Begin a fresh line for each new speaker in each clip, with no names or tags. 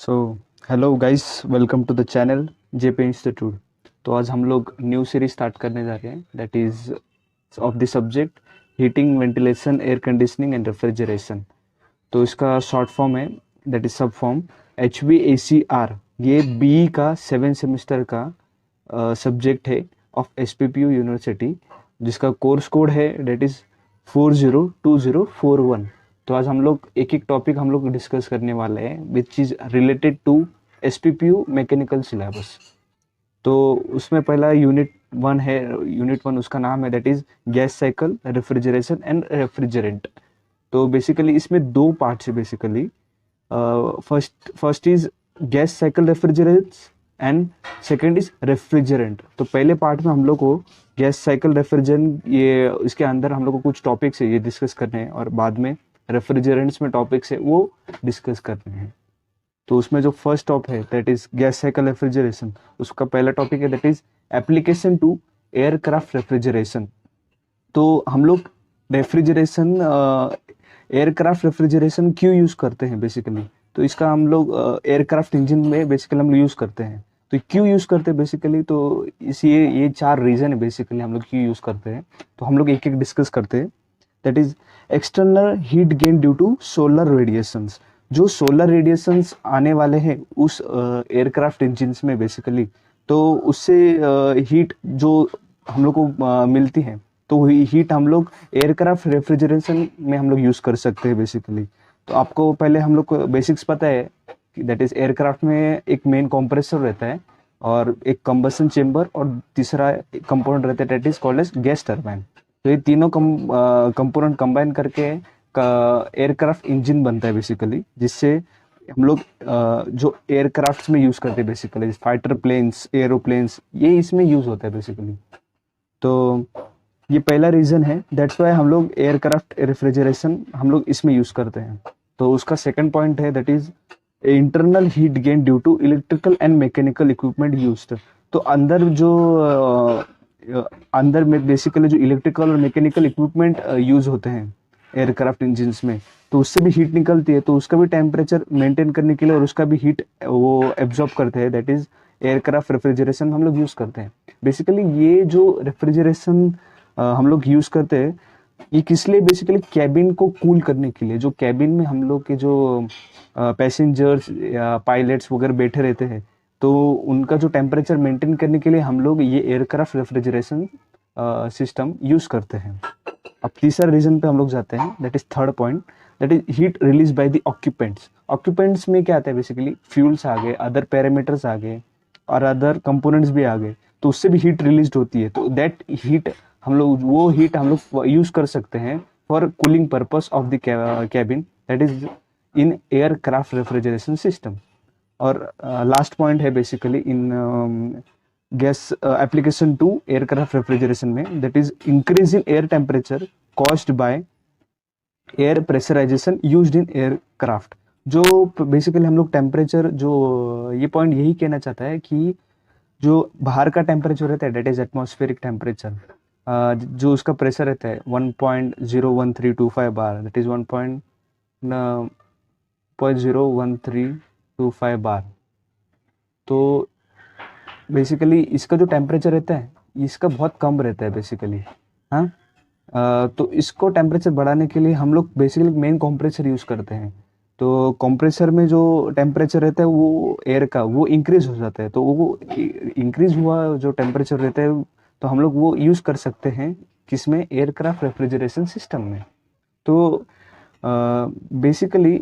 So hello guys, welcome to the channel JP institute. तो आज हम लोग न्यू सीरीज स्टार्ट करने जा रहे हैं, that is of the subject heating, ventilation, air conditioning and refrigeration. तो इसका शॉर्ट फॉर्म है, दैट इज सब फॉर्म HVACR। ये BE का 7 सेमेस्टर का सब्जेक्ट है ऑफ SPPU यूनिवर्सिटी, जिसका कोर्स कोड है दैट इज 402041। तो आज हम लोग एक एक टॉपिक हम लोग डिस्कस करने वाले हैं which is related to SPPU mechanical syllabus. तो उसमें पहला यूनिट 1 है। यूनिट 1 उसका नाम है that is gas cycle, refrigeration and refrigerant. तो बेसिकली इसमें दो पार्ट्स है basically. First is gas cycle refrigerants and second is refrigerant. तो पहले पार्ट में हम लोग को गैस साइकिल रेफ्रिजरेंट, ये इसके अंदर हम लोग को कुछ टॉपिक्स है ये डिस्कस करने हैं, और बाद में रेफ्रिजरेंट्स में टॉपिक्स है वो डिस्कस करने हैं। तो उसमें जो फर्स्ट टॉप है that is gas cycle refrigeration, उसका पहला टॉपिक है that is application to aircraft refrigeration. तो हम लोग रेफ्रिजरेशन, एयरक्राफ्ट रेफ्रिजरेशन क्यों यूज़ करते हैं बेसिकली, तो इसका हम लोग एयरक्राफ्ट इंजन में बेसिकली हम लोग यूज़ करते हैं। तो क्यों यूज़ करते हैं बेसिकली, तो इस ये 4 रीज़न है बेसिकली हम लोग क्यों यूज़ करते हैं। तो हम लोग एक एक डिस्कस करते हैं। That is external heat gain due to solar radiations. जो सोलर रेडिएशंस आने वाले हैं उस एयरक्राफ्ट इंजन्स में बेसिकली, तो उससे हीट जो हम लोग को मिलती है, तो हीट हम लोग एयरक्राफ्ट रेफ्रिजरेशन में हम लोग यूज़ कर सकते हैं बेसिकली। तो आपको पहले हम लोग को बेसिक्स पता है कि दैट इज एयरक्राफ्ट में एक मेन कंप्रेसर रहता है और एक कंबसन चेम्बर और तीसरा कंपोनेंट रहता है that is called as gas turbine. तो ये तीनों कंपोनेंट कंबाइन करके एयरक्राफ्ट इंजन बनता है बेसिकली, जिससे हम लोग जो एयरक्राफ्ट्स में यूज़ करते हैं बेसिकली, फाइटर प्लेन्स, एरोप्लेन्स, ये इसमें यूज़ होता है बेसिकली। तो ये पहला रीज़न है, दैट्स वाई हम लोग एयरक्राफ्ट रेफ्रिजरेशन हम लोग इसमें यूज़ करते हैं। तो उसका सेकंड पॉइंट है that is internal heat gain due to electrical and mechanical equipment used. तो अंदर में बेसिकली जो इलेक्ट्रिकल और मैकेनिकल इक्विपमेंट यूज होते हैं एयरक्राफ्ट इंजन्स में, तो उससे भी हीट निकलती है, तो उसका भी टेम्परेचर मेंटेन करने के लिए और उसका भी हीट वो एब्जॉर्ब करते हैं, दैट इज एयरक्राफ्ट रेफ्रिजरेशन हम लोग यूज़ करते हैं बेसिकली। ये जो रेफ्रिजरेशन हम लोग यूज़ करते हैं, ये किस लिए बेसिकली कैबिन को कूल करने के लिए। जो कैबिन में हम लोग के जो पैसेंजर्स या पायलट्स वगैरह बैठे रहते हैं, तो उनका जो टेम्परेचर मेंटेन करने के लिए हम लोग ये एयरक्राफ्ट रेफ्रिजरेशन सिस्टम यूज़ करते हैं। अब तीसरा रीजन पे हम लोग जाते हैं, that is third point, that is heat release by the occupants. Occupants में क्या आता है बेसिकली, फ्यूल्स आ गए, अदर पैरामीटर्स आ गए और अदर कंपोनेंट्स भी आ गए, तो उससे भी हीट रिलीज होती है। तो दैट हीट हम लोग यूज कर सकते हैं for cooling purpose of the cabin, that is in aircraft refrigeration system. और लास्ट पॉइंट है basically in gas application to aircraft refrigeration में, that is increase in air temperature caused by air pressurization used in aircraft. जो basically हम लोग temperature, जो ये point यही कहना चाहता है कि जो बाहर का टेम्परेचर रहता है दैट इज एटमॉस्फेरिक टेम्परेचर, जो उसका प्रेशर रहता है 1.01325 बार, दैट इज 1.01325 बार। तो बेसिकली इसका जो टेम्परेचर रहता है इसका बहुत कम रहता है बेसिकली। हाँ, तो इसको टेम्परेचर बढ़ाने के लिए हम लोग बेसिकली मेन कंप्रेसर यूज़ करते हैं। तो कंप्रेसर में जो टेम्परेचर रहता है वो एयर का वो इंक्रीज हो जाता है, तो वो इंक्रीज हुआ जो टेम्परेचर रहता है, तो हम लोग वो यूज़ कर सकते हैं किसमें, एयरक्राफ्ट रेफ्रिजरेशन सिस्टम में। तो बेसिकली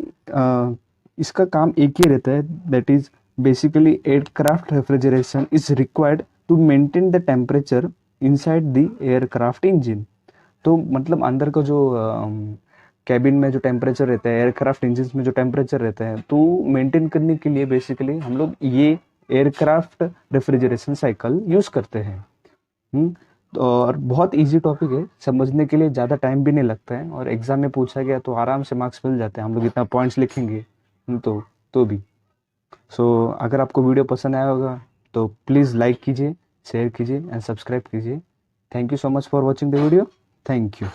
इसका काम एक ही रहता है, that is basically aircraft refrigeration is required to maintain the temperature inside the aircraft engine. तो मतलब अंदर का जो कैबिन में जो टेम्परेचर रहता है, एयरक्राफ्ट इंजन में जो टेम्परेचर रहता है, तो मेंटेन करने के लिए बेसिकली हम लोग ये एयरक्राफ्ट रेफ्रिजरेशन साइकिल यूज़ करते हैं। और बहुत इजी टॉपिक है, समझने के लिए ज़्यादा टाइम भी नहीं लगता है, और एग्जाम में पूछा गया तो आराम से मार्क्स मिल जाते हैं, हम लोग इतना पॉइंट्स लिखेंगे तो भी। सो अगर आपको वीडियो पसंद आया होगा तो प्लीज़ लाइक कीजिए, शेयर कीजिए एंड सब्सक्राइब कीजिए। Thank you so much for watching the video. Thank you.